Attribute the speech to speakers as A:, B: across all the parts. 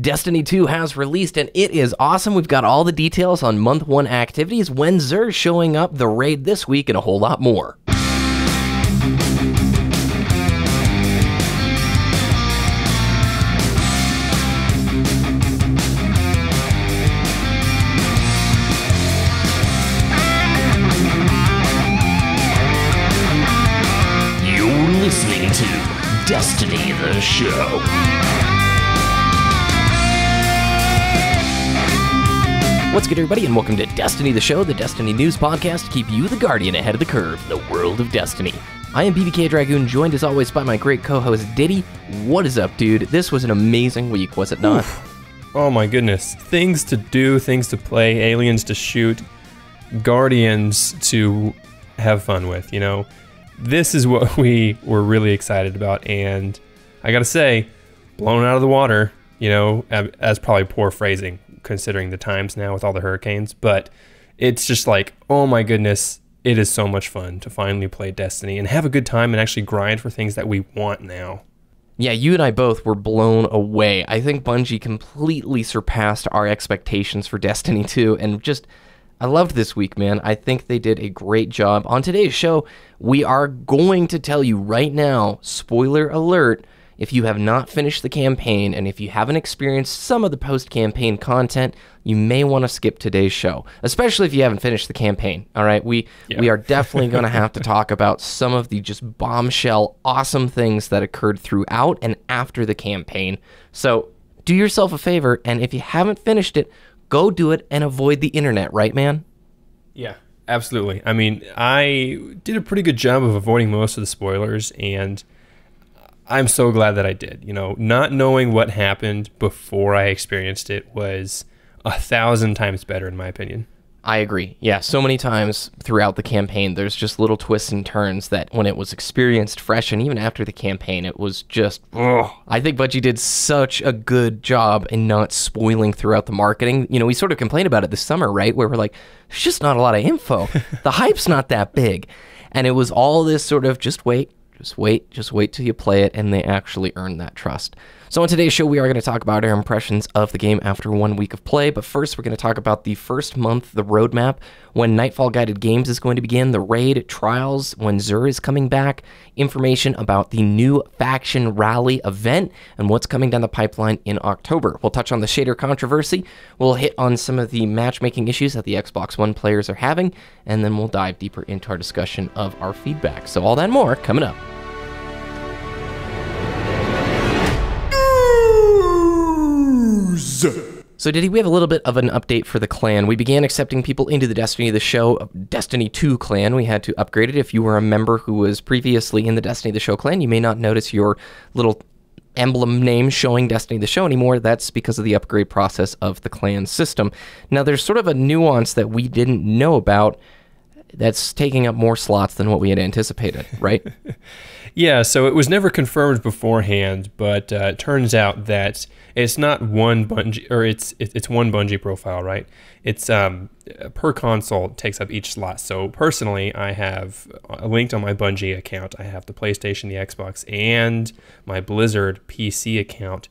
A: Destiny 2 has released, and it is awesome. We've got all the details on month 1 activities, when Xur's showing up, the raid this week, and a whole lot more.
B: You're listening to Destiny the Show.
A: What's good, everybody, and welcome to Destiny the Show, the Destiny news podcast to keep you, the Guardian, ahead of the curve in the world of Destiny. I am BBKDRAGOON, joined as always by my great co-host Ditty. What is up, dude? This was an amazing week, was it not?
C: Oof. Oh my goodness. Things to do, things to play, aliens to shoot, Guardians to have fun with, you know? This is what we were really excited about, and I gotta say, blown out of the water, you know, as probably poor phrasing, considering the times now with all the hurricanes, but it's just like, oh my goodness, it is so much fun to finally play Destiny and have a good time and actually grind for things that we want now.
A: Yeah, you and I both were blown away. I think Bungie completely surpassed our expectations for Destiny 2, and just, I loved this week, man. I think they did a great job. On today's show, we are going to tell you right now, spoiler alert, if you have not finished the campaign and if you haven't experienced some of the post-campaign content, you may want to skip today's show, especially if you haven't finished the campaign, all right? We are definitely going to have to talk about some of the just bombshell awesome things that occurred throughout and after the campaign. So do yourself a favor, and if you haven't finished it, go do it and avoid the internet, right, man?
C: Yeah, absolutely. I mean, I did a pretty good job of avoiding most of the spoilers, and I'm so glad that I did. You know, not knowing what happened before I experienced it was 1,000 times better, in my opinion.
A: I agree. Yeah, so many times throughout the campaign, there's just little twists and turns that when it was experienced fresh, and even after the campaign, it was just, I think Bungie did such a good job in not spoiling throughout the marketing. You know, we sort of complained about it this summer, right? Where we're like, there's just not a lot of info. The hype's not that big. And it was all this sort of, just wait till you play it, and they actually earn that trust. So on today's show, we are going to talk about our impressions of the game after 1 week of play, but first we're going to talk about the first month, the roadmap, when Nightfall Guided Games is going to begin, the raid, trials, when Xur is coming back, information about the new faction rally event, and what's coming down the pipeline in October. We'll touch on the shader controversy, we'll hit on some of the matchmaking issues that the Xbox One players are having, and then we'll dive deeper into our discussion of our feedback. So all that and more coming up. So Ditty, we have a little bit of an update for the clan. We began accepting people into the Destiny the Show, Destiny 2 clan. We had to upgrade it. If you were a member who was previously in the Destiny the Show clan, you may not notice your little emblem name showing Destiny the Show anymore. That's because of the upgrade process of the clan system. Now, there's sort of a nuance that we didn't know about that's taking up more slots than what we had anticipated, right?
C: Yeah, so it was never confirmed beforehand, but it turns out that it's not one Bungie, or it's one Bungie profile, right? It's per console takes up each slot. So personally, I have linked on my Bungie account, I have the PlayStation, the Xbox, and my Blizzard PC account.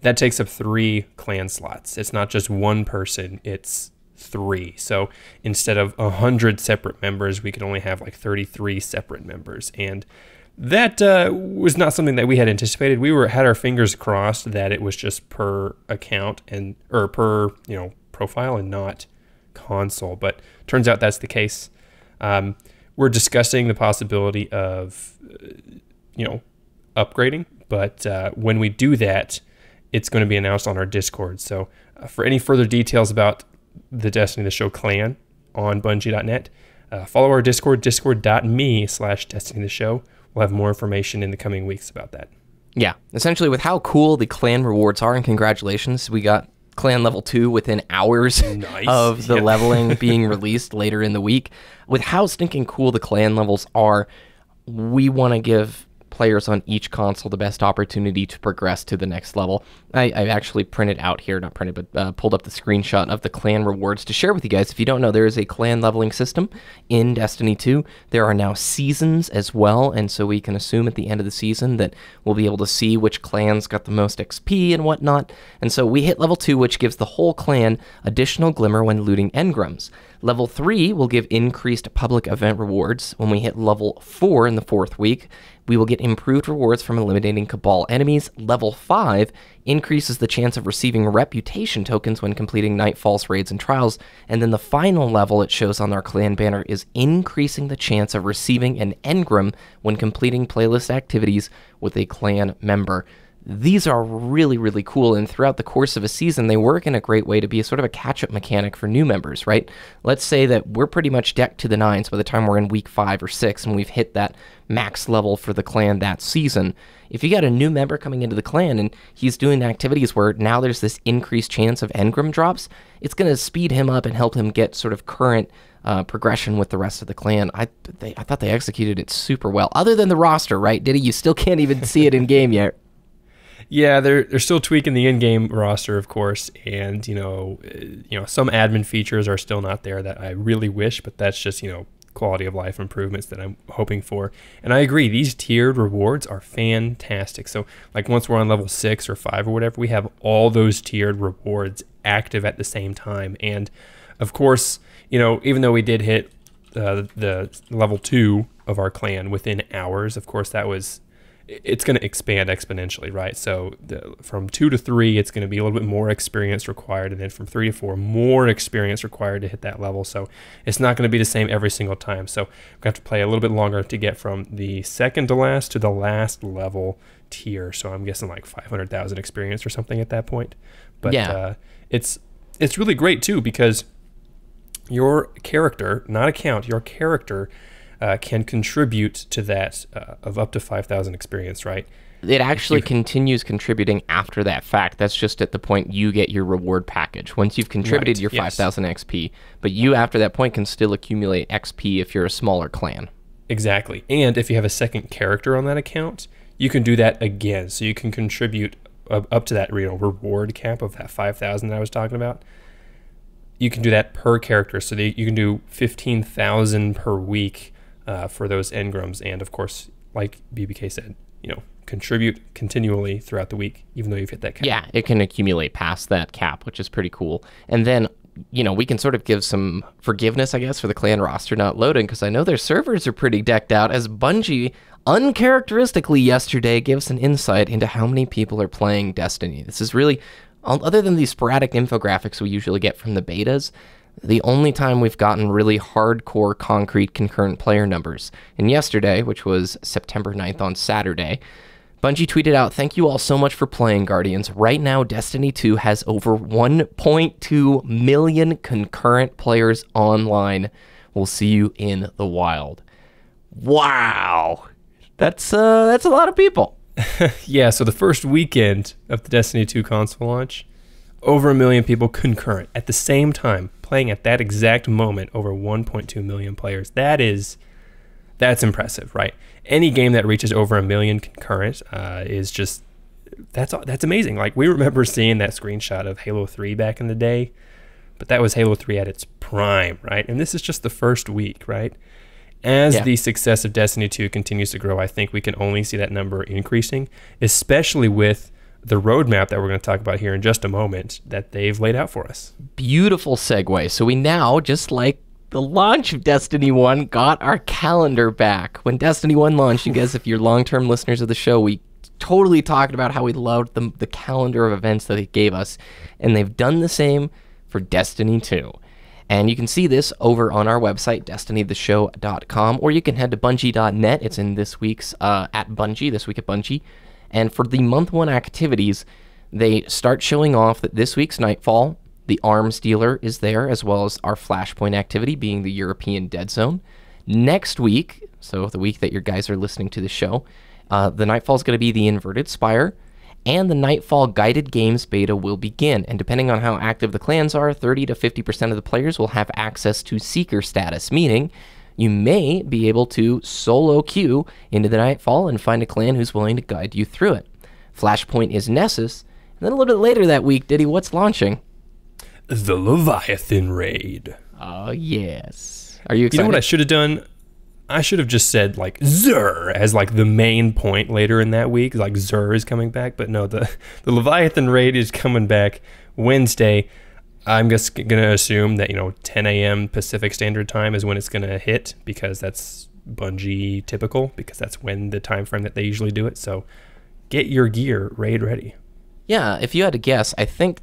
C: That takes up 3 clan slots. It's not just one person, it's 3. So instead of 100 separate members, we could only have like 33 separate members, and that was not something that we had anticipated. We had our fingers crossed that it was just per account or per profile and not console, but turns out that's the case. We're discussing the possibility of upgrading, but when we do that, it's going to be announced on our Discord. So for any further details about the Destiny the Show clan on Bungie.net, follow our Discord, discord.me/Destiny the Show. We'll have more information in the coming weeks about that.
A: Yeah, essentially with how cool the clan rewards are, and congratulations, we got clan level 2 within hours of the leveling being released later in the week. With how stinking cool the clan levels are, we want to give players on each console the best opportunity to progress to the next level. I actually printed out here, not printed, but pulled up the screenshot of the clan rewards to share with you guys. If you don't know, there is a clan leveling system in Destiny 2. There are now seasons as well, and so we can assume at the end of the season that we'll be able to see which clans got the most XP and whatnot. And so we hit level 2, which gives the whole clan additional glimmer when looting engrams. Level 3 will give increased public event rewards. When we hit level 4 in the 4th week, we will get improved rewards from eliminating Cabal enemies. Level 5 increases the chance of receiving reputation tokens when completing Nightfall's raids and trials. And then the final level it shows on our clan banner is increasing the chance of receiving an engram when completing playlist activities with a clan member. These are really, really cool, and throughout the course of a season, they work in a great way to be a sort of a catch-up mechanic for new members, right? Let's say that we're pretty much decked to the nines by the time we're in week 5 or 6, and we've hit that max level for the clan that season. If you got a new member coming into the clan, and he's doing activities where now there's this increased chance of engram drops, it's going to speed him up and help him get sort of current progression with the rest of the clan. I thought they executed it super well. Other than the roster, right, Ditty? You still can't even see it in-game yet.
C: Yeah, they're still tweaking the in-game roster, of course, and some admin features are still not there that I really wish, but that's just quality of life improvements that I'm hoping for. And I agree, these tiered rewards are fantastic. So like once we're on level 6 or 5 or whatever, we have all those tiered rewards active at the same time. And of course, even though we did hit the level 2 of our clan within hours, of course it's going to expand exponentially, right? So from 2 to 3, it's going to be a little bit more experience required, and then from 3 to 4, more experience required to hit that level. So it's not going to be the same every single time. So we have to play a little bit longer to get from the second to last to the last level tier. So I'm guessing like 500,000 experience or something at that point. But yeah, it's really great too, because your character, not account, your character can contribute to that of up to 5,000 experience, right?
A: It actually continues contributing after that fact. That's just at the point you get your reward package. Once you've contributed your 5,000 XP, but you after that point can still accumulate XP if you're a smaller clan.
C: Exactly. And if you have a second character on that account, you can do that again. So you can contribute up to that reward cap of that 5,000 that I was talking about. You can do that per character. So you can do 15,000 per week for those engrams, and of course, like BBK said, contribute continually throughout the week, even though you've hit that cap.
A: Yeah, it can accumulate past that cap, which is pretty cool. And then, we can sort of give some forgiveness, I guess, for the clan roster not loading, because I know their servers are pretty decked out, as Bungie, uncharacteristically yesterday, gives an insight into how many people are playing Destiny. This is really, other than the sporadic infographics we usually get from the betas, the only time we've gotten really hardcore, concrete, concurrent player numbers. And yesterday, which was September 9th on Saturday, Bungie tweeted out, "Thank you all so much for playing, Guardians. Right now, Destiny 2 has over 1.2 million concurrent players online. We'll see you in the wild." Wow. That's a lot of people.
C: Yeah, so the first weekend of the Destiny 2 console launch, over 1 million people concurrent at the same time, playing at that exact moment, over 1.2 million players. That's impressive, right? Any game that reaches over 1 million concurrent is just, that's amazing. Like, we remember seeing that screenshot of Halo 3 back in the day, but that was Halo 3 at its prime, right? And this is just the first week, right? As the success of Destiny 2 continues to grow, I think we can only see that number increasing, especially with the roadmap that we're going to talk about here in just a moment that they've laid out for us.
A: Beautiful segue. So we now, just like the launch of Destiny 1, got our calendar back. When Destiny 1 launched, you guys, if you're long-term listeners of the show, we totally talked about how we loved the calendar of events that they gave us, and they've done the same for Destiny 2. And you can see this over on our website, destinytheshow.com, or you can head to bungie.net. It's in this week's at Bungie, this week at Bungie. And for the month 1 activities, they start showing off that this week's Nightfall, the arms dealer is there, as well as our Flashpoint activity being the European Dead Zone. Next week, so the week that your guys are listening to the show, the Nightfall is going to be the Inverted Spire, and the Nightfall Guided Games beta will begin. And depending on how active the clans are, 30 to 50% of the players will have access to Seeker status, meaning you may be able to solo queue into the Nightfall and find a clan who's willing to guide you through it. Flashpoint is Nessus. And then a little bit later that week, Ditty, what's launching?
C: The Leviathan Raid.
A: Oh, yes. Are you excited?
C: You know what I should have done? I should have just said, like, Xur as, like, the main point later in that week. Like, Xur is coming back. But no, the Leviathan Raid is coming back Wednesday. I'm just going to assume that, 10 a.m. Pacific Standard Time is when it's going to hit, because that's Bungie typical, because that's when the time frame that they usually do it. So get your gear raid ready.
A: Yeah, if you had to guess, I think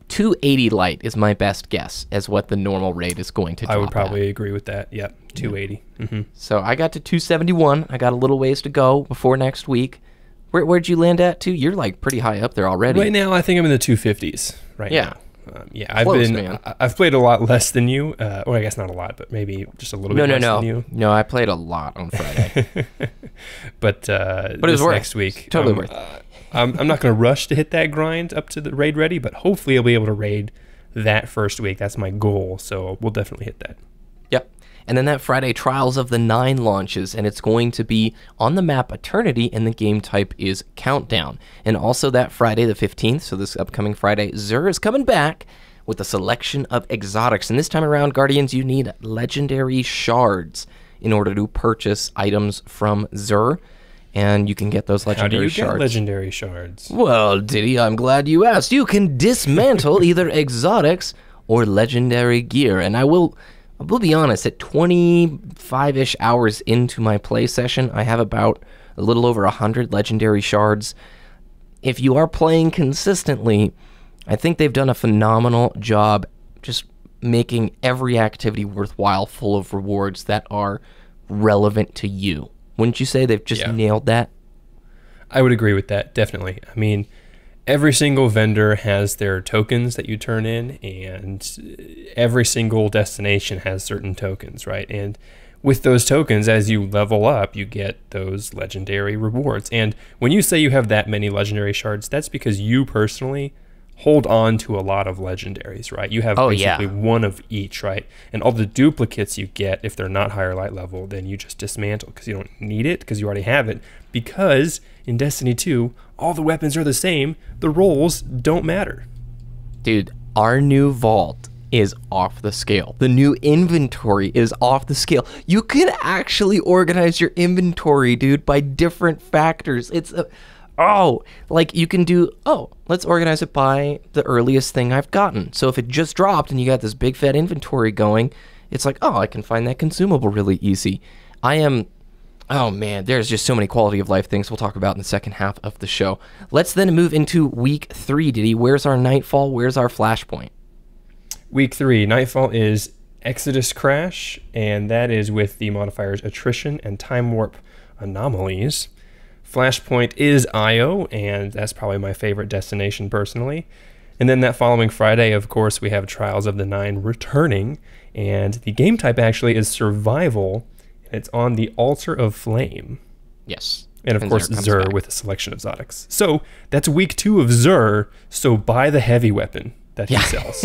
A: 280 light is my best guess as what the normal raid is going to drop
C: I would probably agree with that. Yep, 280.
A: Yeah.
C: Mm-hmm.
A: So I got to 271. I got a little ways to go before next week. Where'd you land at, too? You're, like, pretty high up there already.
C: Right now, I think I'm in the 250s right now. I've played a lot less than you. Or I guess not a lot, but maybe just a little bit less than you.
A: No, I played a lot on Friday.
C: but
A: it was worth
C: next week,
A: totally worth.
C: I'm not going to rush to hit that grind up to the raid ready, but hopefully I'll be able to raid that first week. That's my goal, so we'll definitely hit that.
A: Yep. And then that Friday, Trials of the 9 launches, and it's going to be on the map Eternity, and the game type is Countdown. And also that Friday, the 15th, so this upcoming Friday, Xur is coming back with a selection of exotics. And this time around, Guardians, you need legendary shards in order to purchase items from Xur. And you can get those legendary shards.
C: How do you get legendary shards?
A: Well, Ditty, I'm glad you asked. You can dismantle either exotics or legendary gear. And I will be honest, at 25-ish hours into my play session, I have about a little over 100 legendary shards. If you are playing consistently, I think they've done a phenomenal job just making every activity worthwhile, full of rewards that are relevant to you. Wouldn't you say they've just nailed that?
C: I would agree with that, definitely. I mean, every single vendor has their tokens that you turn in, and every single destination has certain tokens, right? And with those tokens, as you level up, you get those legendary rewards. And when you say you have that many legendary shards, that's because you personally hold on to a lot of legendaries, right? You have basically one of each, right? And all the duplicates you get, if they're not higher light level, then you just dismantle because you don't need it, because you already have it. Because in Destiny 2, all the weapons are the same. The roles don't matter.
A: Dude, our new vault is off the scale. The new inventory is off the scale. You can actually organize your inventory, dude, by different factors. You can do, let's organize it by the earliest thing I've gotten. So if it just dropped and you got this big fat inventory going, it's like, I can find that consumable really easy. There's just so many quality of life things we'll talk about in the second half of the show. Let's then move into week 3, Ditty. Where's our Nightfall? Where's our Flashpoint?
C: Week 3, Nightfall is Exodus Crash, and that is with the modifiers Attrition and Time Warp Anomalies. Flashpoint is IO, and that's probably my favorite destination personally. And then that following Friday, of course, we have Trials of the 9 returning, and the game type actually is Survival, and it's on the Altar of Flame.
A: Yes.
C: And of course, Xur with a selection of exotics. So that's week 2 of Xur, so buy the heavy weapon that he sells.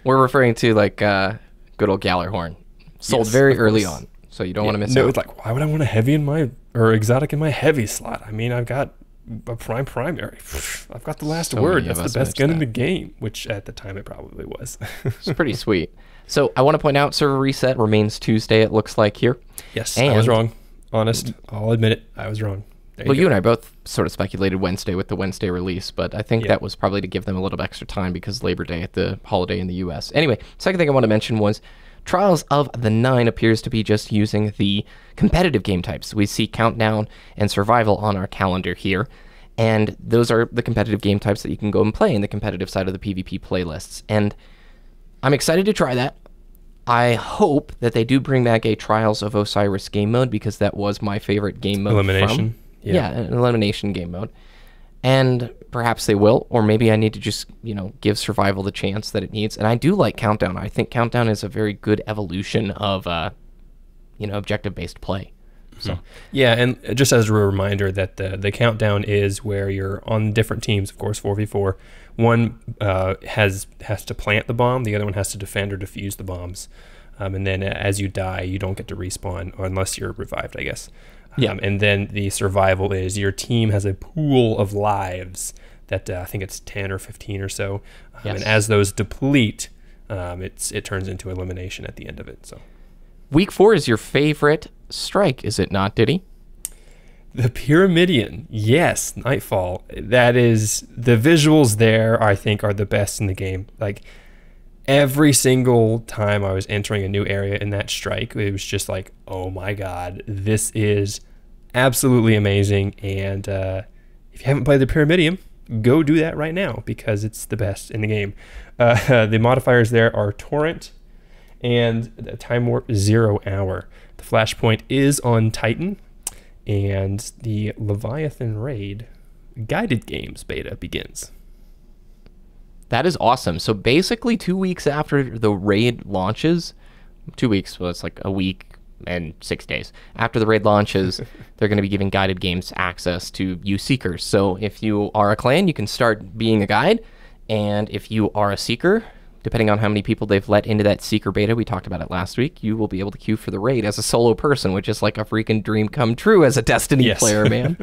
A: We're referring to good old Gallarhorn. Sold very early on. So you don't want to miss out.
C: It's like, why would I want a heavy exotic in my heavy slot? I mean, I've got a primary. I've got the last word. That's the best gun in the game, which at the time it probably was.
A: It's pretty sweet. So I want to point out, server reset remains Tuesday, it looks like here.
C: Yes, I was wrong. Honest, I'll admit it. I was wrong.
A: You and I both sort of speculated Wednesday with the Wednesday release, but I think that was probably to give them a little extra time because Labor Day at the holiday in the U.S. Anyway, second thing I want to mention was Trials of the 9 appears to be just using the competitive game types. We see Countdown and Survival on our calendar here, and those are the competitive game types that you can go and play in the competitive side of the PvP playlists. And I'm excited to try that. I hope that they do bring back a Trials of Osiris game mode, because that was my favorite game mode.
C: Elimination.
A: Yeah, an elimination game mode. And perhaps they will, or maybe I need to just, give Survival the chance that it needs. And I do like Countdown. I think Countdown is a very good evolution of, objective-based play. So
C: yeah, and just as a reminder that the Countdown is where you're on different teams, of course, 4v4. One has to plant the bomb, the other one has to defend or defuse the bombs. And then as you die, you don't get to respawn unless you're revived, I guess.
A: Yeah.
C: And then the survival is your team has a pool of lives that I think it's 10 or 15 or so.
A: Yes.
C: And as those deplete, it turns into elimination at the end of it. So
A: Week 4 is your favorite strike, is it not, Ditty?
C: the Pyramidion, yes, Nightfall. That is, the visuals there, I think, are the best in the game. Like, every single time I was entering a new area in that strike, it was just like, oh my god, this is absolutely amazing. And if you haven't played the Pyramidion, go do that right now because it's the best in the game. The modifiers there are Torrent and the Time Warp 0 Hour. The Flashpoint is on Titan, and the Leviathan Raid Guided Games beta begins.
A: That is awesome. So basically 2 weeks after the raid launches, 2 weeks, well, it's like a week and 6 days. After the raid launches, they're going to be giving Guided Games access to you Seekers. So if you are a clan, you can start being a guide. And if you are a Seeker, depending on how many people they've let into that Seeker beta, we talked about it last week, you will be able to queue for the raid as a solo person, which is like a freaking dream come true as a Destiny player, man.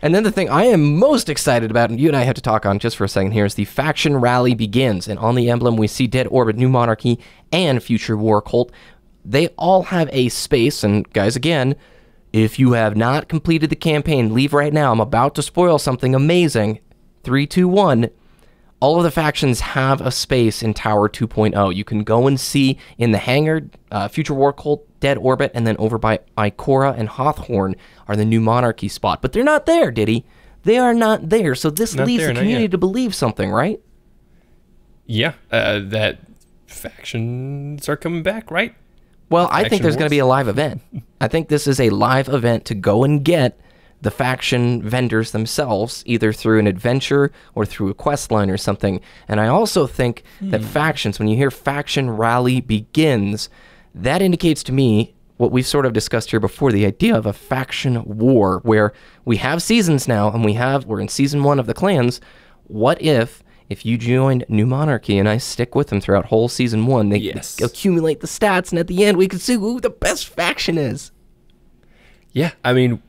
A: And then the thing I am most excited about, and you and I have to talk on just for a second here, is the faction rally begins. And on the emblem, we see Dead Orbit, New Monarchy, and Future War Cult. They all have a space. And guys, again, if you have not completed the campaign, leave right now. I'm about to spoil something amazing. 3, 2, 1. All of the factions have a space in Tower 2.0. You can go and see in the hangar, Future War Cult, Dead Orbit, and then over by Ikora and Hawthorne are the New Monarchy spot. But they're not there, Ditty. They are not there. So this leads the community to believe something, right?
C: Yeah, that factions are coming back, right?
A: Well, I think there's going to be a live event. I think this is a live event to go and get the faction vendors themselves, either through an adventure or through a quest line or something. And I also think that factions, when you hear faction rally begins, that indicates to me what we've sort of discussed here before, the idea of a faction war, where we have seasons now, and we're in season 1 of the clans. What if you joined New Monarchy and I stick with them throughout whole season 1, they accumulate the stats, and at the end we can see who the best faction is.
C: Yeah, I mean,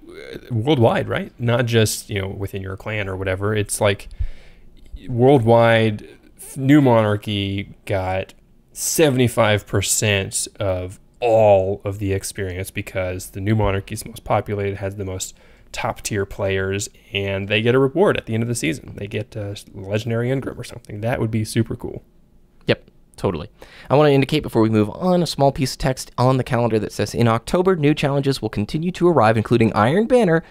C: worldwide, right? Not just, within your clan or whatever. It's like worldwide, New Monarchy got 75% of all of the experience because the New Monarchy is most populated, has the most top tier players, and they get a reward at the end of the season. They get a legendary engram or something. That would be super cool.
A: Yep. Totally. I want to indicate before we move on a small piece of text on the calendar that says, in October, new challenges will continue to arrive, including Iron Banner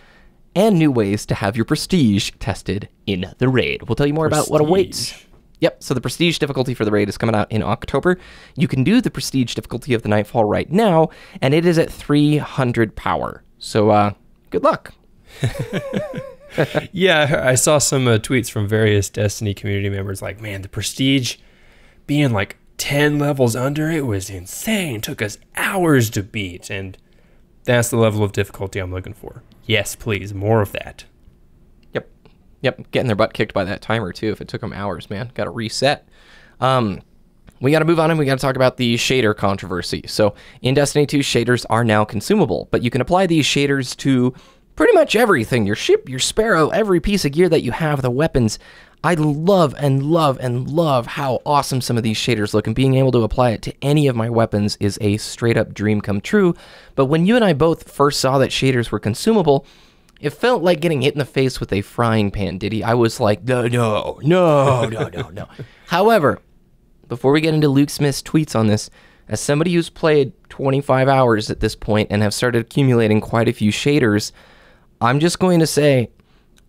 A: and new ways to have your prestige tested in the raid. We'll tell you more about what awaits. Yep, so the prestige difficulty for the raid is coming out in October. You can do the prestige difficulty of the Nightfall right now, and it is at 300 power. So, good luck.
C: Yeah, I saw some tweets from various Destiny community members like, man, the prestige being like 10 levels under, it was insane. It took us hours to beat, and that's the level of difficulty I'm looking for. Yes, please, more of that.
A: Yep, getting their butt kicked by that timer, too, if it took them hours, man. Got to reset. We got to move on, and we got to talk about the shader controversy. So, in Destiny 2, shaders are now consumable, but you can apply these shaders to pretty much everything. Your ship, your Sparrow, every piece of gear that you have, the weapons. I love and love and love how awesome some of these shaders look, and being able to apply it to any of my weapons is a straight-up dream come true. But when you and I both first saw that shaders were consumable, it felt like getting hit in the face with a frying pan, Ditty. I was like, no. However, before we get into Luke Smith's tweets on this, as somebody who's played 25 hours at this point and have started accumulating quite a few shaders, I'm just going to say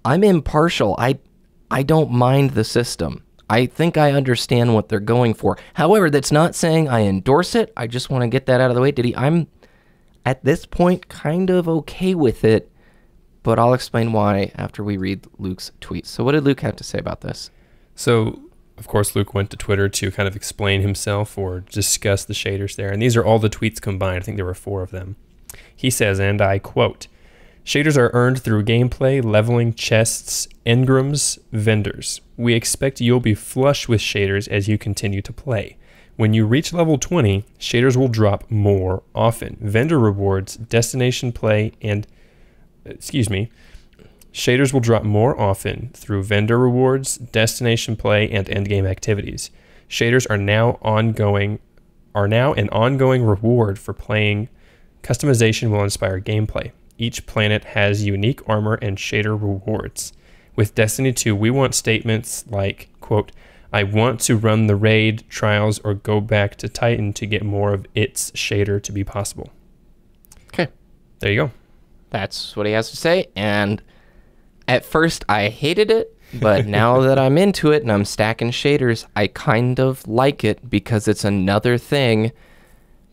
A: I'm impartial. I don't mind the system. I think I understand what they're going for. However, that's not saying I endorse it. I just want to get that out of the way, Ditty. I'm, at this point, kind of okay with it, but I'll explain why after we read Luke's tweets. So what did Luke have to say about this?
C: So, of course, Luke went to Twitter to kind of explain himself or discuss the shaders there, and these are all the tweets combined. I think there were 4 of them. He says, and I quote, "Shaders are earned through gameplay, leveling, chests, engrams, vendors. We expect you'll be flush with shaders as you continue to play. When you reach level 20, shaders will drop more often. Vendor rewards, destination play, and... Shaders will drop more often through vendor rewards, destination play, and endgame activities. Shaders are now an ongoing reward for playing. Customization will inspire gameplay. Each planet has unique armor and shader rewards. With Destiny 2, we want statements like, quote, I want to run the raid, trials, or go back to Titan to get more of its shader to be possible.
A: Okay.
C: There you go.
A: That's what he has to say, and at first I hated it, but now that I'm into it and I'm stacking shaders, I kind of like it because it's another thing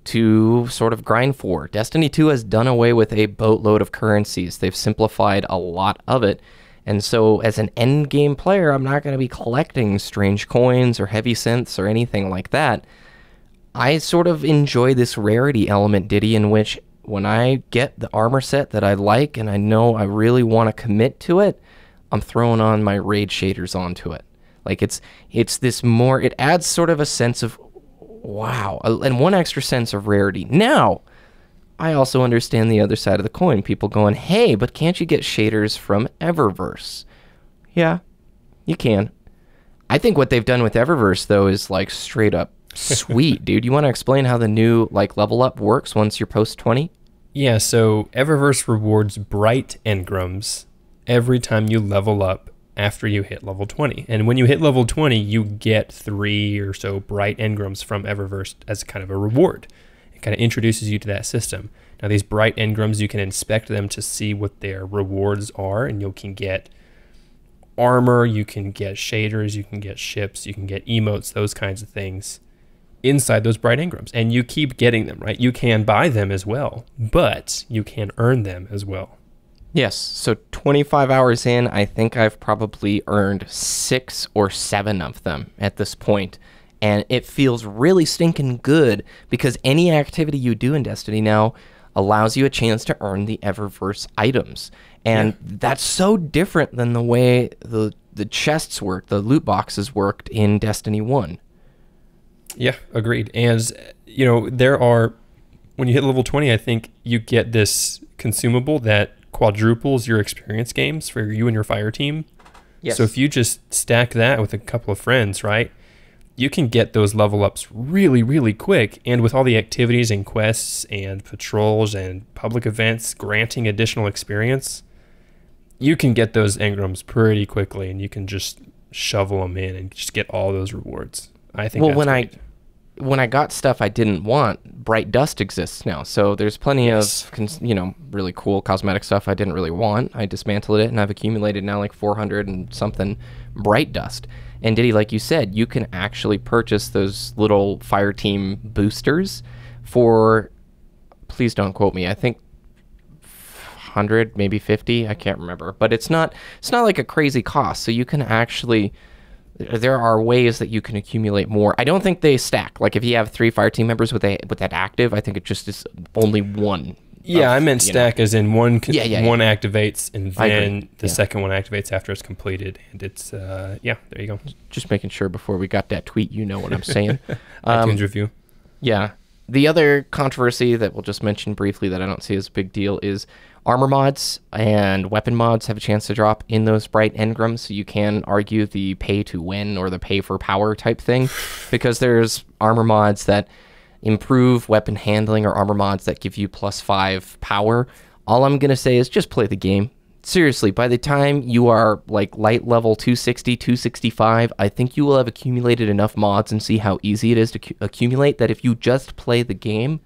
A: to sort of grind for. Destiny 2 has done away with a boatload of currencies. They've simplified a lot of it. And so as an end game player, I'm not going to be collecting strange coins or heavy synths or anything like that. I sort of enjoy this rarity element, Ditty, in which when I get the armor set that I like and I know I really want to commit to it, I'm throwing on my raid shaders onto it. Like it's this more, it adds sort of a sense of, wow, and one extra sense of rarity. Now, I also understand the other side of the coin. People going, hey, but can't you get shaders from Eververse? Yeah, you can. I think what they've done with Eververse, though, is like straight up sweet, dude. You want to explain how the new like level up works once you're post 20?
C: Yeah, so Eververse rewards bright engrams every time you level up after you hit level 20. And when you hit level 20, you get 3 or so bright engrams from Eververse as kind of a reward. It kind of introduces you to that system. Now, these bright engrams, you can inspect them to see what their rewards are, and you can get armor, you can get shaders, you can get ships, you can get emotes, those kinds of things inside those bright engrams. And you keep getting them, right? You can buy them as well, but you can earn them as well.
A: Yes, so 25 hours in, I think I've probably earned 6 or 7 of them at this point. And it feels really stinking good because any activity you do in Destiny now allows you a chance to earn the Eververse items. And that's so different than the way the chests worked, the loot boxes worked in Destiny 1.
C: Yeah, agreed. And, you know, when you hit level 20, I think you get this consumable that quadruples your experience games for you and your fire team.
A: Yes.
C: So if you just stack that with a couple of friends, right, you can get those level ups really, really quick. And with all the activities and quests and patrols and public events granting additional experience, you can get those engrams pretty quickly, and you can just shovel them in and just get all those rewards. I think. Well,
A: when I got stuff I didn't want, Bright Dust exists now. So there's plenty of, really cool cosmetic stuff I didn't really want. I dismantled it, and I've accumulated now like 400 and something Bright Dust. And Ditty, like you said, you can actually purchase those little fire team boosters for, please don't quote me, I think 100, maybe 50, I can't remember. But it's not like a crazy cost. So you can actually, there are ways that you can accumulate more. I don't think they stack. Like if you have 3 fire team members with that active, I think it just is only one.
C: Yeah, I meant stack as in one activates, and then the second one activates after it's completed. And it's, there you go.
A: Just making sure before we got that tweet, you know what I'm saying.
C: iTunes review.
A: Yeah. The other controversy that we'll just mention briefly that I don't see as a big deal is armor mods and weapon mods have a chance to drop in those bright engrams. So you can argue the pay to win or the pay for power type thing, because there's armor mods that improve weapon handling or armor mods that give you +5 power. All I'm going to say is just play the game. Seriously, by the time you are like light level 260, 265, I think you will have accumulated enough mods and see how easy it is to accumulate that if you just play the game,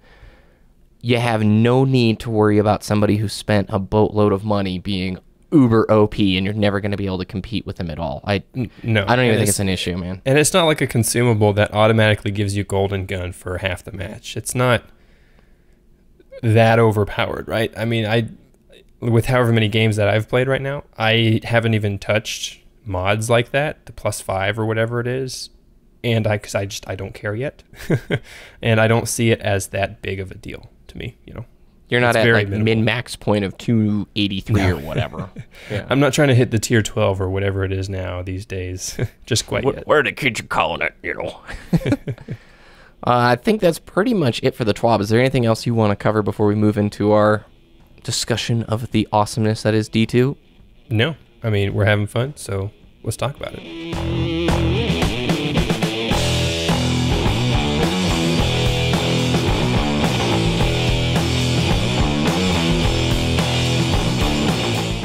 A: you have no need to worry about somebody who spent a boatload of money being uber OP and you're never going to be able to compete with them at all. I don't even think it's an issue, man.
C: And it's not like a consumable that automatically gives you golden gun for half the match. It's not that overpowered, right? I mean, with however many games that I've played right now, I haven't even touched mods like that, the +5 or whatever it is. And because I don't care yet. And I don't see it as that big of a deal to me,
A: You're not at like min-max point of 283 or whatever. Yeah.
C: I'm not trying to hit the tier 12 or whatever it is now these days. Just quite yet.
A: Where the kids are calling it, I think that's pretty much it for the TWAB. Is there anything else you want to cover before we move into our discussion of the awesomeness that is D2?
C: No, I mean, we're having fun, so let's talk about it.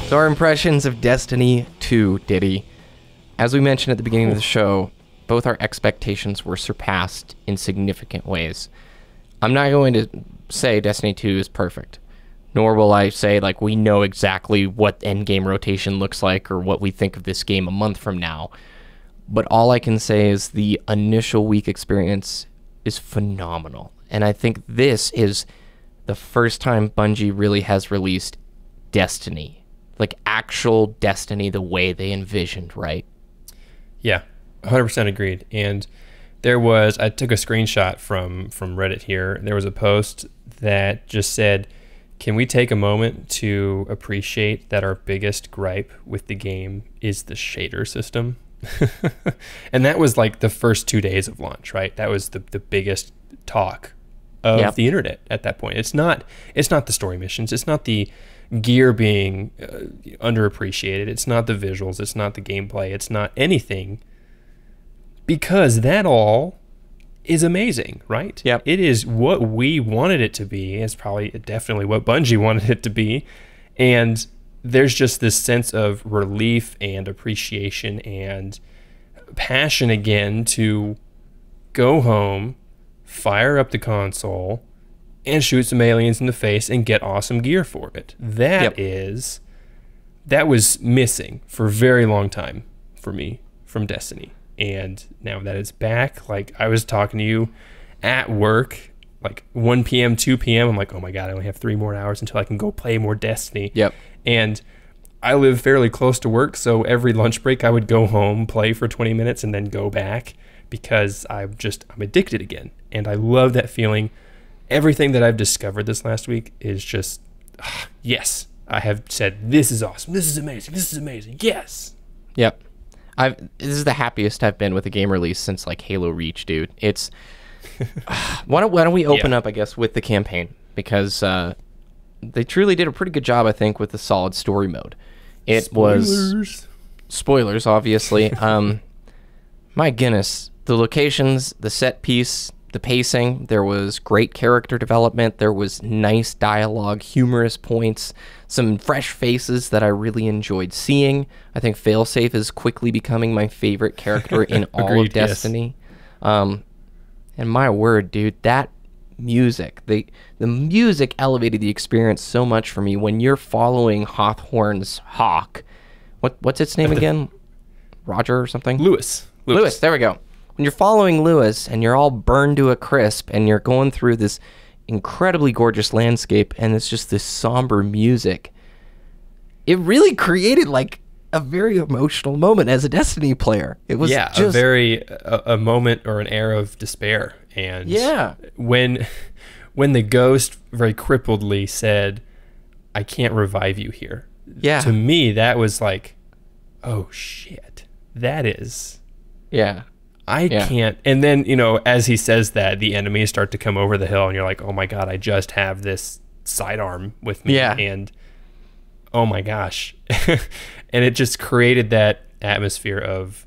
A: So our impressions of Destiny 2, Ditty. As we mentioned at the beginning of the show, both our expectations were surpassed in significant ways. I'm not going to say Destiny 2 is perfect, nor will I say, like, we know exactly what endgame rotation looks like or what we think of this game a month from now. But all I can say is the initial week experience is phenomenal. And I think this is the first time Bungie really has released Destiny. Like, actual Destiny the way they envisioned, right?
C: Yeah, 100% agreed. And I took a screenshot from Reddit here. There was a post that just said, can we take a moment to appreciate that our biggest gripe with the game is the shader system? And that was like the first 2 days of launch, right? That was the biggest talk of the internet at that point. It's not the story missions. It's not the gear being underappreciated. It's not the visuals. It's not the gameplay. It's not anything, because that all is amazing, right?
A: Yep.
C: It is what we wanted it to be. It's probably definitely what Bungie wanted it to be. And there's just this sense of relief and appreciation and passion again to go home, fire up the console, and shoot some aliens in the face and get awesome gear for it. That was missing for a very long time for me from Destiny. And now that it's back, like, I was talking to you at work, like 1 p.m., 2 p.m. I'm like, oh my God, I only have 3 more hours until I can go play more Destiny.
A: Yep.
C: And I live fairly close to work, so every lunch break I would go home, play for 20 minutes, and then go back, because I'm addicted again. And I love that feeling. Everything that I've discovered this last week is just, yes. I have said, this is awesome. This is amazing. This is amazing. Yes.
A: Yep. This is the happiest I've been with a game release since, like, Halo Reach, dude. It's why don't we open up, I guess, with the campaign, because they truly did a pretty good job, I think, with the solid story mode. It was spoilers, obviously. My goodness, the locations, the set piece, the pacing, there was great character development, there was nice dialogue, humorous points, some fresh faces that I really enjoyed seeing. I think Failsafe is quickly becoming my favorite character in all of Destiny. Yes. And my word, dude, that music, the music elevated the experience so much for me. When you're following Hawthorne's Hawk, what's its name again? Roger or something?
C: Lewis,
A: there we go. When you're following Lewis and you're all burned to a crisp and you're going through this incredibly gorgeous landscape and it's just this somber music, it really created like a very emotional moment as a Destiny player. It was just
C: a moment or an era of despair. And when the ghost very crippledly said, I can't revive you here.
A: Yeah.
C: To me, that was like, oh shit, that is.
A: Yeah.
C: I can't. And then, as he says that, the enemies start to come over the hill and you're like, oh my God, I just have this sidearm with me.
A: Yeah.
C: And oh my gosh. And it just created that atmosphere of,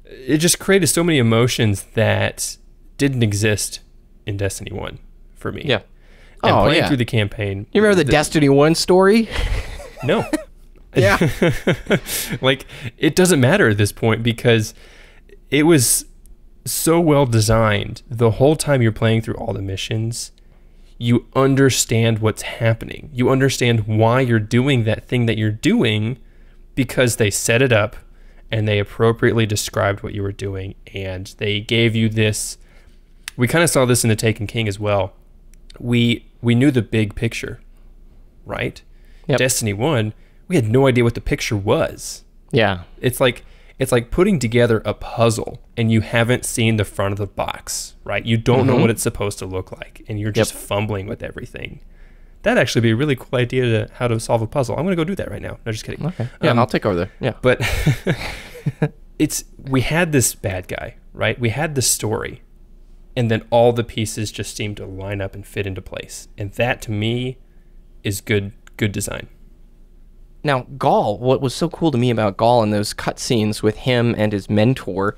C: it just created so many emotions that didn't exist in Destiny 1 for me.
A: Yeah.
C: And playing through the campaign.
A: You remember the Destiny 1 story?
C: No.
A: Yeah.
C: Like, it doesn't matter at this point, because it was so well designed. The whole time you're playing through all the missions, you understand what's happening. You understand why you're doing that thing that you're doing, because they set it up and they appropriately described what you were doing. And they gave you this. We kind of saw this in the Taken King as well. We knew the big picture, right?
A: Yep.
C: Destiny 1, we had no idea what the picture was.
A: Yeah.
C: It's like putting together a puzzle and you haven't seen the front of the box, right? You don't know what it's supposed to look like, and you're just fumbling with everything. That'd actually be a really cool idea to how to solve a puzzle. I'm going to go do that right now. No, just kidding.
A: Okay. Yeah, I'll take over there. Yeah.
C: But we had this bad guy, right? We had the story. and then all the pieces just seem to line up and fit into place. And that to me is good design.
A: Now, Gaul, what was so cool to me about Gaul in those cutscenes with him and his mentor,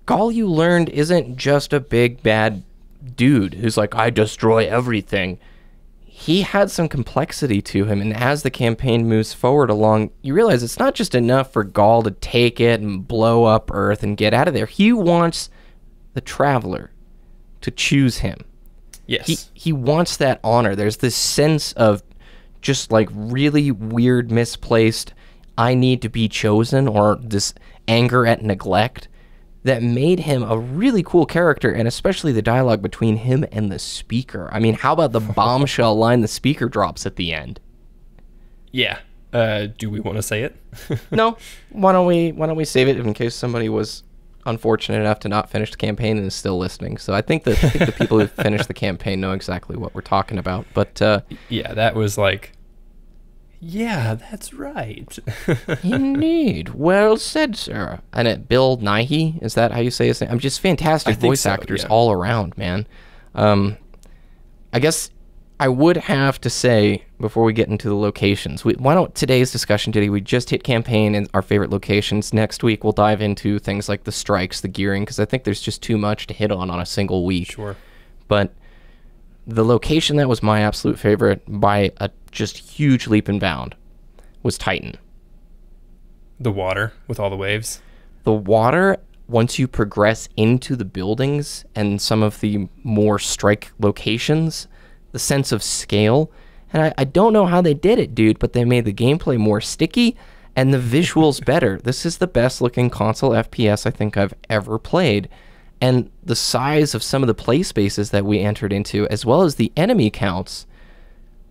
A: Gaul, you learned, isn't just a big bad dude who's like, I destroy everything. He had some complexity to him, and as the campaign moves forward along, you realize it's not just enough for Gaul to take it and blow up Earth and get out of there. He wants the Traveler to choose him.
C: Yes.
A: He wants that honor. There's this sense of just like really weird, misplaced, I need to be chosen, or this anger at neglect that made him a really cool character, and especially the dialogue between him and the speaker. I mean, how about the bombshell line the speaker drops at the end?
C: Yeah. Do we want to say it?
A: No. Why don't we save it in case somebody was unfortunate enough to not finish the campaign and is still listening. So I think the people who finished the campaign know exactly what we're talking about. But
C: yeah, that was like, yeah, that's right.
A: Indeed. Well said, sir. And Bill Nighy, is that how you say his name? I'm just fantastic voice actors all around, man. I guess I would have to say, before we get into the locations, why don't today's discussion, Ditty, we just hit campaign and our favorite locations. Next week, we'll dive into things like the strikes, the gearing, because I think there's just too much to hit on a single week.
C: Sure.
A: But the location that was my absolute favorite by a just huge leap and bound was Titan.
C: The water with all the waves.
A: The water, once you progress into the buildings and some of the more strike locations, the sense of scale, and I don't know how they did it, dude, but they made the gameplay more sticky and the visuals better. This is the best looking console FPS I think I've ever played. And the size of some of the play spaces that we entered into, as well as the enemy counts,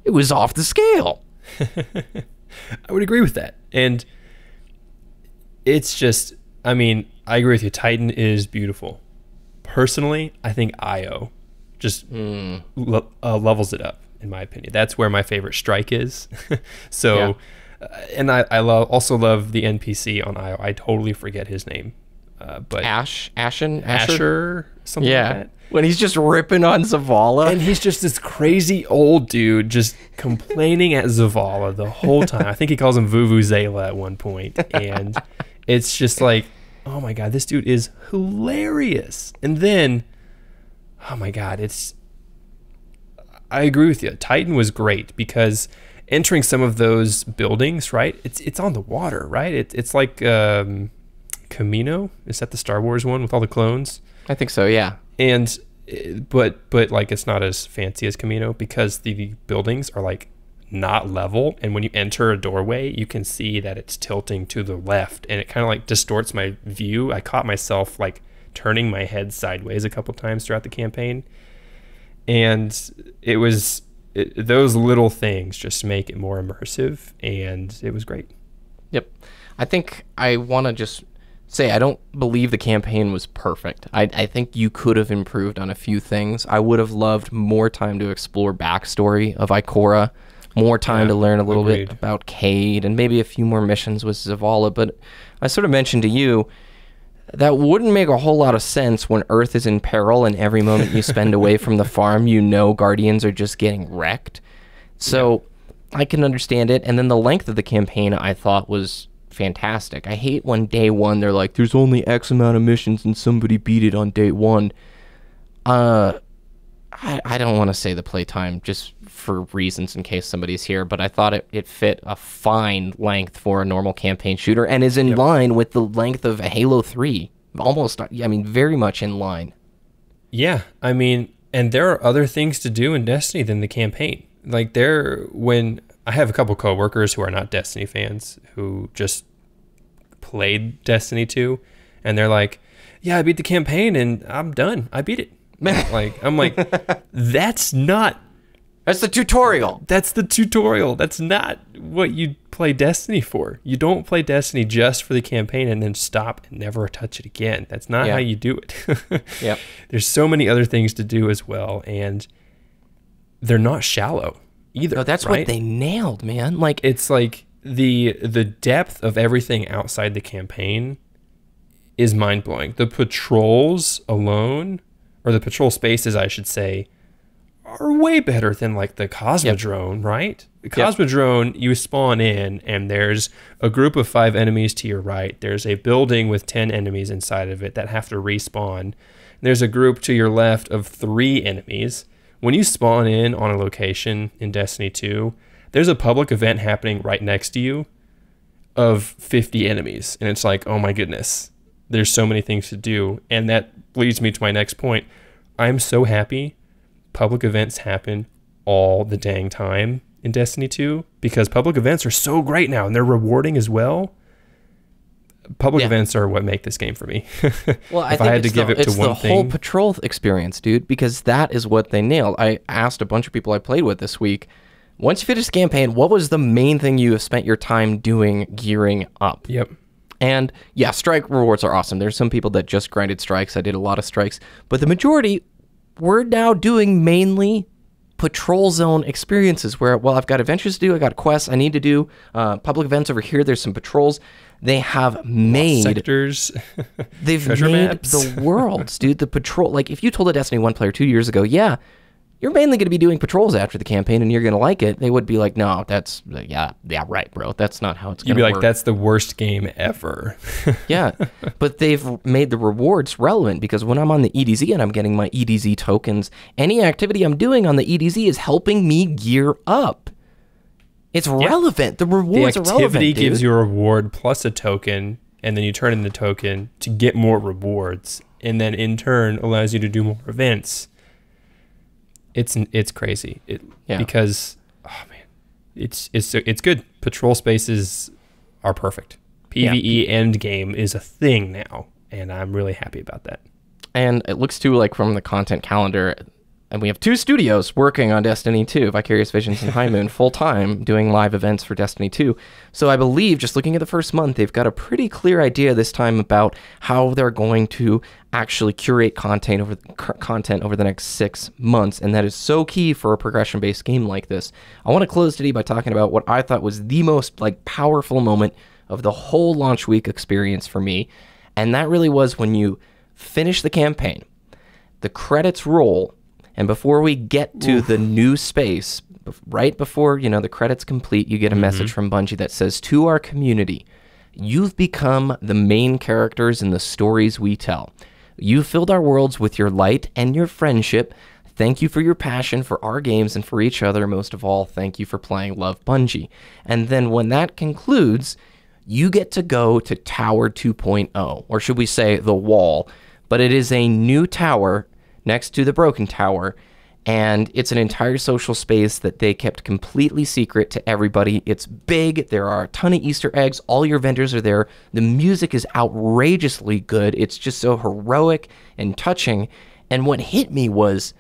A: it was off the scale.
C: I would agree with that. And it's just, I mean, I agree with you. Titan is beautiful. Personally, I think IO just levels it up, in my opinion. That's where my favorite strike is. So, and I also love the NPC on IO. I totally forget his name. But Asher, something like that.
A: When he's just ripping on Zavala.
C: And he's just this crazy old dude just complaining at Zavala the whole time. I think he calls him Vuvuzela at one point. And it's just like, oh my God, this dude is hilarious. And then, oh my God, I agree with you. Titan was great because entering some of those buildings, right? It's on the water, right? It's like Camino. Is that the Star Wars one with all the clones?
A: I think so, yeah.
C: And but like it's not as fancy as Camino because the buildings are like not level, and when you enter a doorway you can see that it's tilting to the left, and it kind of like distorts my view. I caught myself like turning my head sideways a couple times throughout the campaign, and those little things just make it more immersive, and it was great.
A: Yep. I think I want to just say I don't believe the campaign was perfect. I think you could have improved on a few things. I would have loved more time to explore backstory of Ikora, more time to learn a little bit about Cade, and maybe a few more missions with Zavala. But I sort of mentioned to you, that wouldn't make a whole lot of sense when Earth is in peril and every moment you spend away from the farm, you know Guardians are just getting wrecked. So I can understand it. And then the length of the campaign I thought was fantastic. I hate when day one they're like, there's only X amount of missions and somebody beat it on day one. I don't want to say the playtime just for reasons in case somebody's here, but I thought it fit a fine length for a normal campaign shooter and is in line with the length of a Halo 3. Almost, I mean, very much in line.
C: Yeah, I mean, and there are other things to do in Destiny than the campaign. Like when I have a couple coworkers who are not Destiny fans who just played Destiny 2, and they're like, yeah, I beat the campaign and I'm done. I beat it. I'm like, that's the tutorial. That's the tutorial. That's not what you play Destiny for. You don't play Destiny just for the campaign and then stop and never touch it again. That's not how you do it.
A: Yep.
C: There's so many other things to do as well, and they're not shallow either.
A: No, that's
C: right?
A: what they nailed, man. Like,
C: it's like the depth of everything outside the campaign is mind-blowing. The patrols alone or the patrol spaces, I should say, are way better than like the Cosmodrome, right? The Cosmodrome, you spawn in and there's a group of 5 enemies to your right. There's a building with 10 enemies inside of it that have to respawn. There's a group to your left of 3 enemies. When you spawn in on a location in Destiny 2, there's a public event happening right next to you of 50 enemies. And it's like, oh my goodness, there's so many things to do. And that leads me to my next point. I'm so happy public events happen all the dang time in Destiny 2 because public events are so great now and they're rewarding as well. Public events are what make this game for me.
A: Well,
C: if I had to give it to one thing,
A: it's the whole patrol experience, dude, because that is what they nailed. I asked a bunch of people I played with this week, once you finish the campaign, what was the main thing you have spent your time doing gearing up?
C: Yep.
A: And yeah, strike rewards are awesome. There's some people that just grinded strikes. I did a lot of strikes, but the majority we're now doing mainly patrol zone experiences where, well, I've got adventures to do, I got quests I need to do, public events over here, there's some patrols. They have made
C: sectors.
A: They've made the worlds, dude. The patrol, like if you told a Destiny 1 player 2 years ago, yeah, you're mainly going to be doing patrols after the campaign and you're going to like it, they would be like, no, that's, yeah, right, bro. That's not how it's going to work.
C: You'd be like, that's the worst game ever.
A: Yeah, but they've made the rewards relevant because when I'm on the EDZ and I'm getting my EDZ tokens, any activity I'm doing on the EDZ is helping me gear up. It's relevant. The rewards are relevant,
C: The activity gives you a reward plus a token, and then you turn in the token to get more rewards, and then in turn allows you to do more events. It's crazy. Because oh man, it's good. Patrol spaces are perfect. PvE end game is a thing now, and I'm really happy about that.
A: And it looks too like from the content calendar, and we have 2 studios working on Destiny 2, Vicarious Visions and High Moon, full time doing live events for Destiny 2. So I believe, just looking at the first month, they've got a pretty clear idea this time about how they're going to actually curate content over the next 6 months, and that is so key for a progression-based game like this. I want to close today by talking about what I thought was the most powerful moment of the whole launch week experience for me, and that really was when you finish the campaign, the credits roll, and before we get to the new space, right before, the credits complete, you get a message from Bungie that says, to our community, you've become the main characters in the stories we tell. You filled our worlds with your light and your friendship. Thank you for your passion for our games and for each other. Most of all, thank you for playing Love Bungie. And then when that concludes, you get to go to Tower 2.0, or should we say the Wall. But it is a new tower next to the Broken Tower, and it's an entire social space that they kept completely secret to everybody. It's big. There are a ton of Easter eggs. All your vendors are there. The music is outrageously good. It's just so heroic and touching. And what hit me was,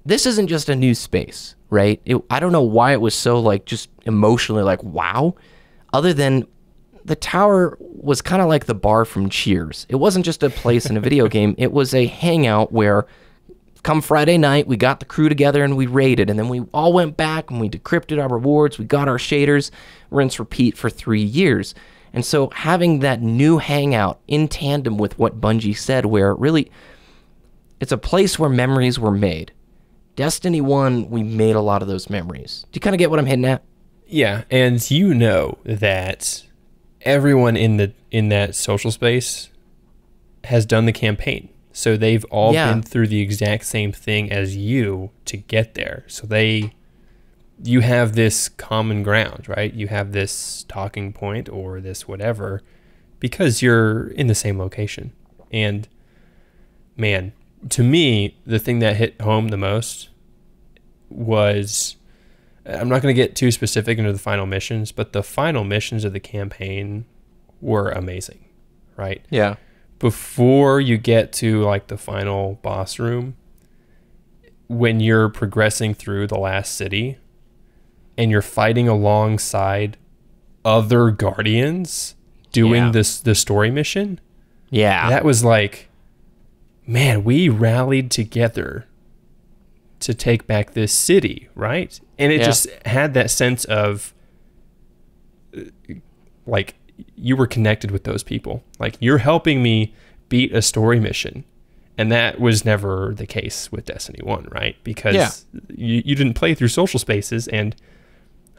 A: this isn't just a new space, right? I don't know why it was so just emotionally wow, other than the tower was kind of like the bar from Cheers. It wasn't just a place in a video game. It was a hangout where come Friday night, we got the crew together and we raided, and then we all went back and we decrypted our rewards, we got our shaders, rinse, repeat for 3 years. And so having that new hangout in tandem with what Bungie said, where really it's a place where memories were made. Destiny 1, we made a lot of those memories. Do you kind of get what I'm hitting at?
C: Yeah, and that everyone in that social space has done the campaign. So they've all been through the exact same thing as you to get there. So you have this common ground, right? You have this talking point or this whatever because you're in the same location. And man, to me, the thing that hit home the most was, I'm not going to get too specific into the final missions, but the final missions of the campaign were amazing, right?
A: Yeah.
C: Before you get to the final boss room, when you're progressing through the last city and you're fighting alongside other guardians doing the story mission, that was man, we rallied together to take back this city, right? And it just had that sense of you were connected with those people. You're helping me beat a story mission. And that was never the case with Destiny 1, right? Because
A: Yeah.
C: you didn't play through social spaces, and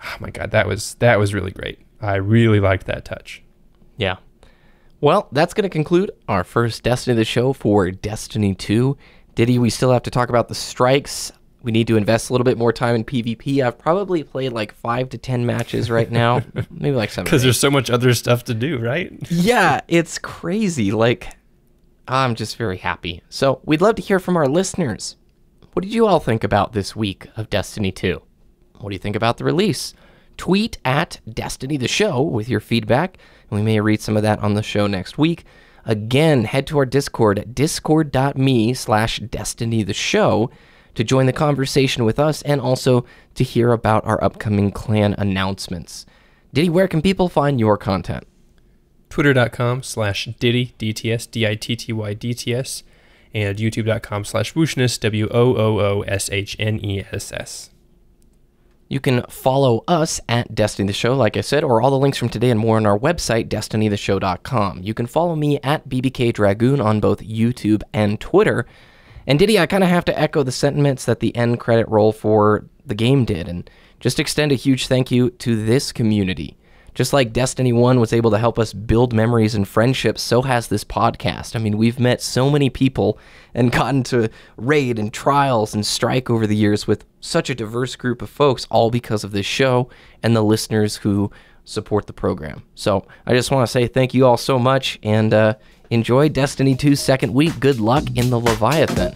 C: oh my God, that was really great. I really liked that touch.
A: Yeah. Well, that's going to conclude our first Destiny the Show for Destiny 2. Ditty, we still have to talk about the strikes. We need to invest a little bit more time in PvP. I've probably played like 5 to 10 matches right now. Maybe like 7.
C: Because there's so much other stuff to do, right?
A: Yeah, it's crazy. Like, I'm just very happy. So we'd love to hear from our listeners. What did you all think about this week of Destiny 2? What do you think about the release? Tweet at Destiny the Show with your feedback, and we may read some of that on the show next week. Again, head to our Discord at discord.me/Destiny the Show to join the conversation with us and also to hear about our upcoming clan announcements. Ditty, where can people find your content?
C: Twitter.com/Ditty, DTS, DITTY, DTS, and YouTube.com/Wooshness, WOOOSHNESS.
A: You can follow us at Destiny the Show, like I said, or all the links from today and more on our website, destinytheshow.com. You can follow me at BBKDRAGOON on both YouTube and Twitter. And Ditty, I kind of have to echo the sentiments that the end credit roll for the game did, and just extend a huge thank you to this community. Just like Destiny 1 was able to help us build memories and friendships, so has this podcast. I mean, we've met so many people and gotten to raid and trials and strike over the years with such a diverse group of folks, all because of this show and the listeners who support the program. So I just want to say thank you all so much, and enjoy Destiny 2's second week. Good luck in the Leviathan.